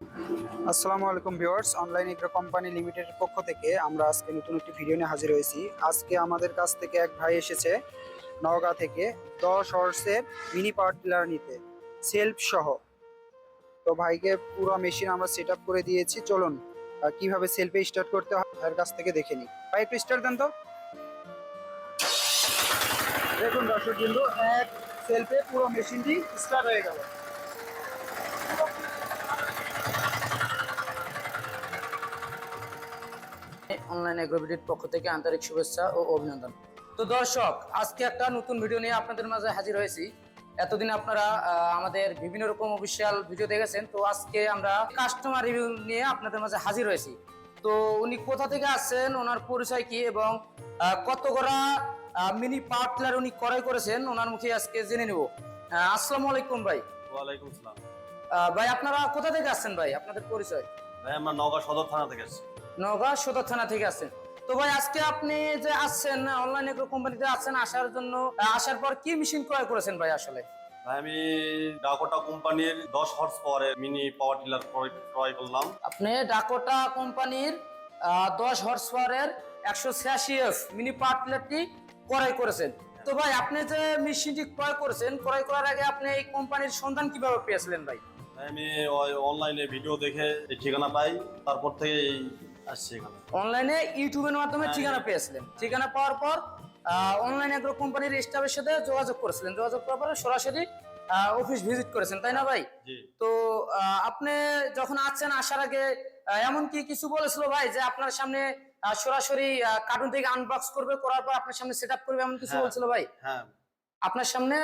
আসসালামু আলাইকুম viewers, online agro company লিমিটেডের পক্ষ থেকে আমরা আজকে নতুন একটি ভিডিও নিয়ে হাজির হয়েছি। আজকে আমাদের কাছ থেকে এক ভাই এসেছে নওগাঁ থেকে 10 হর্সের মিনি পাওয়ার টিলার নিতে, সেলফ সহ। তো ভাইকে পুরো মেশিন আমরা সেট আপ করে দিয়েছি। চলুন কিভাবে সেলফে স্টার্ট করতে হয় ভাইয়ের কাছ থেকে দেখে নিই। ভাই একটু স্টার্ট দেন তো। দেখুন দর্শক বিন্দু, এক সেলফে পুরো মেশিনটি স্টার্ট হয়ে গেল। অনলাইন এগ্রোভিডির পক্ষ থেকে আন্তরিক শুভেচ্ছা ও অভিনন্দন। তো দর্শক, আজকে একটা নতুন ভিডিও নিয়ে আপনাদের মাঝে হাজির হয়েছি। এতদিন আপনারা আমাদের বিভিন্ন রকম অফিসিয়াল ভিডিও দেখেছেন, তো আজকে আমরা কাস্টমার রিভিউ নিয়ে আপনাদের মাঝে হাজির হয়েছি। তো উনি কোথা থেকে আসছেন, ওনার পরিচয় কি এবং কত করা মিনি পাওয়ার টিলার উনি ক্রয় করেছেন, ওনার মুখে আজকে জেনে নেব। আসসালামু আলাইকুম ভাই। ওয়ালাইকুম সালাম। ভাই আপনারা কোথা থেকে আসছেন ভাই, আপনাদের পরিচয়? ভাই আমরা নওগাঁ সদর থানা থেকে আসছি। নওগাঁ সদর থানা থেকে আসছেন। তো ভাই আজকে আপনি যে আসছেন অনলাইন এগ্রো কোম্পানিতে আসছেন, আসার জন্য আসার পর কি মেশিন ক্রয় করেছেন ভাই আসলে? ভাই আমি ডাকোটা কোম্পানির 10 হর্স পাওয়ারের মিনি পাওয়ার টিলার ক্রয় করলাম। আপনি ডাকোটা কোম্পানির 10 হর্স পাওয়ারের 186F মিনি পাওয়ার টিলারটি ক্রয় করেছেন। তো ভাই আপনি যে মেশিনটি ক্রয় করেছেন, ক্রয় করার আগে আপনি এই কোম্পানির সন্ধান কিভাবে পেয়েছিলেন ভাই? ভাই আমি অনলাইনে ভিডিও দেখে এই ঠিকানা পাই, তারপর থেকে আসছি এখানে। অনলাইনে ইউটিউবের মাধ্যমে ঠিকানা পেয়েছিলেন, ঠিকানা পাওয়ার পর অনলাইন এগ্রো কোম্পানির স্টাফের সাথে যোগাযোগ করেছিলেন, যোগাযোগ করার পরে সরাসরি অফিস ভিজিট করেছেন, তাই না ভাই? জি। তো আপনি যখন আসছেন, আসার আগে এমন কি কিছু বলেছিল ভাই যে আপনার সামনে সরাসরি কার্টুন থেকে আনবক্স করবে, করার পর আপনার সামনে সেট আপ করবে, এমন কিছু হ্যাঁ, বলছিল ভাই? হ্যাঁ আপনার সামনে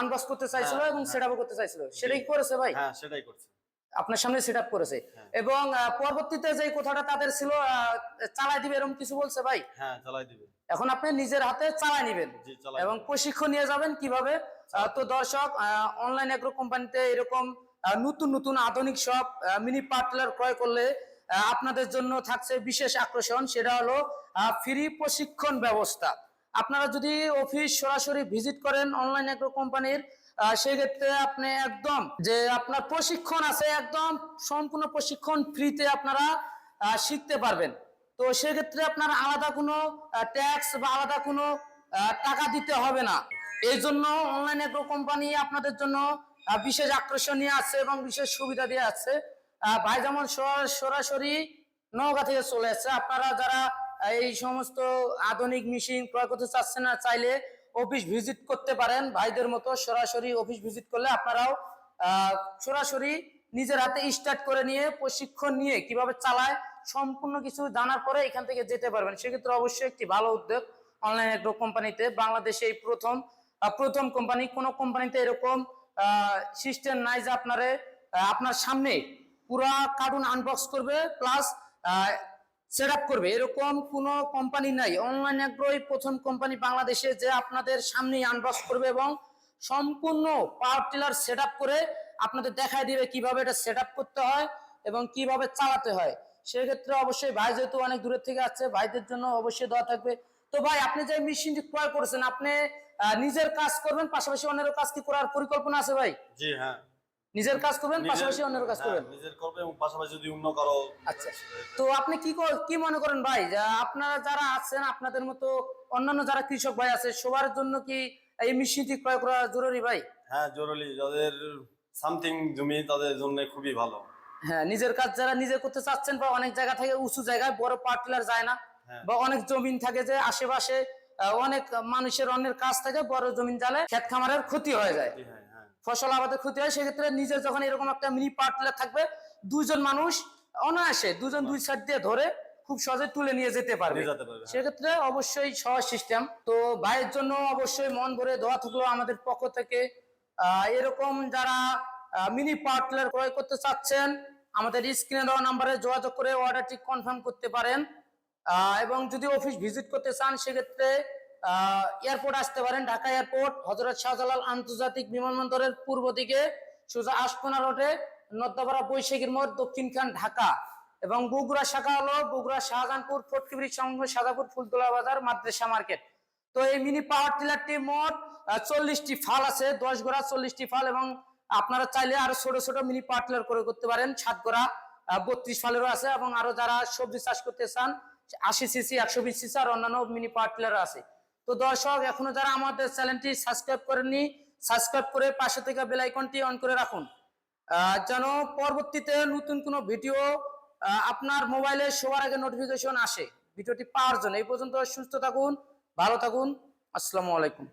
আনবক্স করতে চাইছিল এবং সেট আপও করতে চাইছিল, সেটাই করেছে ভাই? হ্যাঁ সেটাই করছি। আপনার সামনে সেট আপ করেছে এবং পরবর্তীতে যে কথাটা তাদের ছিল চালাই দিবে, এরকম কিছু বলছে ভাই? হ্যাঁ চালাই দিবে। এখন আপনি নিজের হাতে চালাই নিবেন জি, চালাই এবং দিবেন। প্রশিক্ষণ নিয়ে যাবেন কিভাবে। তো দর্শক, অনলাইন এগ্রো কোম্পানিতে এরকম নতুন নতুন আধুনিক সব মিনি পাওয়ার টিলার ক্রয় করলে আপনাদের জন্য থাকছে বিশেষ আকর্ষণ, সেটা হলো ফ্রি প্রশিক্ষণ ব্যবস্থা। আপনারা যদি অফিস সরাসরি ভিজিট করেন অনলাইন এগ্রো কোম্পানির, সেই ক্ষেত্রে আপনি একদম যে আপনার প্রশিক্ষণ আছে, একদম সম্পূর্ণ প্রশিক্ষণ ফ্রিতে আপনারা শিখতে পারবেন। তো সেক্ষেত্রে আপনার আলাদা কোনো ট্যাক্স বা আলাদা কোনো টাকা দিতে হবে না। এই জন্য অনলাইন এগ্রো কোম্পানি আপনাদের জন্য বিশেষ আকর্ষণ নিয়ে আছে এবং বিশেষ সুবিধা দিয়ে আছে। ভাই যেমন সরাসরি নওগাঁ থেকে চলে আসছে, আপনারা যারা এই সমস্ত আধুনিক মেশিন ক্রয় করতে চাচ্ছেন না, চাইলে অফিস ভিজিট করতে পারেন। ভাইদের মতো সরাসরি অফিস ভিজিট করলে আপনারাও সরাসরি নিজের হাতে স্টার্ট করে নিয়ে প্রশিক্ষণ নিয়ে কিভাবে চালায় সম্পূর্ণ কিছু জানার পরে এখান থেকে যেতে পারবেন। সেক্ষেত্রে অবশ্যই একটি ভালো উদ্যোগ অনলাইন এগ্রো কোম্পানিতে। বাংলাদেশে এই প্রথম কোম্পানি, কোন কোম্পানিতে এরকম সিস্টেম নাই যে আপনার সামনে পুরা কার্টুন আনবক্স করবে প্লাস সেট আপ করবে, এরকম কোনো কোম্পানি নাই। অনলাইন এগ্রোই প্রথম কোম্পানি বাংলাদেশে যে আপনাদের সামনেই আনবক্স করবে এবং সম্পূর্ণ পাওয়ার টিলার সেট আপ করে আপনাদের দেখায় দিবে কিভাবে এটা সেট আপ করতে হয় এবং কিভাবে চালাতে হয়। সেক্ষেত্রে অবশ্যই ভাই যেহেতু অনেক দূরের থেকে আসছে, ভাইদের জন্য অবশ্যই দেওয়া থাকবে। তো ভাই আপনি যে মেশিনটি ক্রয় করেছেন, আপনি নিজের কাজ করবেন পাশাপাশি অন্যের কাজ কি করার পরিকল্পনা আছে ভাই? জি হ্যাঁ, নিজের কাজ করবেন পাশাপাশি অন্যের কাজ করবেন? নিজের করবে এবং পাশাপাশি যদি অন্য কারো। আচ্ছা, তো আপনি কি মনে করেন ভাই, যে আপনারা যারা আছেন আপনাদের মতো অন্যান্য যারা কৃষক ভাই আছে, সবার জন্য কি এই মেশিনটি ক্রয় করা জরুরি ভাই? হ্যাঁ জরুরি, যাদের সামথিং জমি তাদের জন্য খুবই ভালো। হ্যাঁ, নিজের কাজ যারা নিজে করতে চাচ্ছেন বা অনেক জায়গা থেকে উঁচু জায়গায় বড় পাওয়ার টিলার যায় না, বা অনেক জমিন থাকে যে আশেপাশে অনেক মানুষের অন্যের কাজ থাকে, বড় জমিন জালে ক্ষেত খামারের ক্ষতি হয়ে যায়, ফসল আবাদের ক্ষতি হয়, সেক্ষেত্রে নিজের যখন এরকম একটা মিনি পাওয়ার টিলার থাকবে, দুজন মানুষ অনায়াসে দুজন দুই সাইড দিয়ে ধরে খুব সহজে তুলে নিয়ে যেতে পারবে। সেক্ষেত্রে অবশ্যই সহজ সিস্টেম। তো ভাইয়ের জন্য অবশ্যই মন ভরে দোয়া থাকলো আমাদের পক্ষ থেকে। এরকম যারা মিনি পাওয়ার টিলার ক্রয় করতে চাচ্ছেন, আমাদের স্ক্রিনে দেওয়া নাম্বারে যোগাযোগ করে অর্ডারটি কনফার্ম করতে পারেন। এবং যদি অফিস ভিজিট করতে চান, সেক্ষেত্রে এয়ারপোর্ট আসতে পারেন, ঢাকা এয়ারপোর্ট হযরত শাহজালাল আন্তর্জাতিক বিমানবন্দরের পূর্ব দিকে সোজা আশকোনা রোডে নদ্দাপাড়া বৈশাখীর মোড়, দক্ষিণখান, ঢাকা। এবং বগুড়া শাখা হলো বগুড়া শাহজাহানপুর ফটকিবিরি সংঘ সাদাপুর ফুলতলা বাজার মাদ্রাসা মার্কেট। তো এই মিনি পাওয়ার টিলারটি মোট 40টি ফাল আছে, 10 গোড়া 40টি ফাল এবং আপনারা চাইলে আরো ছোট ছোট মিনি পাওয়ার টিলার করে করতে পারেন। সাতগড়া 32 ফালেরও আছে, এবং আরো যারা সবজি চাষ করতে চান 80 সিসি 120 সিসি আর অন্যান্য মিনি পাওয়ার টিলার আছে। তো দর্শক, এখনো যারা আমাদের চ্যানেলটি সাবস্ক্রাইব করেননি, সাবস্ক্রাইব করে পাশে থেকে বেল আইকনটি অন করে রাখুন, যেন পরবর্তীতে নতুন কোনো ভিডিও আপনার মোবাইলে সবার আগে নোটিফিকেশন আসে ভিডিওটি পাওয়ার জন্য। এই পর্যন্ত সুস্থ থাকুন, ভালো থাকুন, আসসালামু আলাইকুম।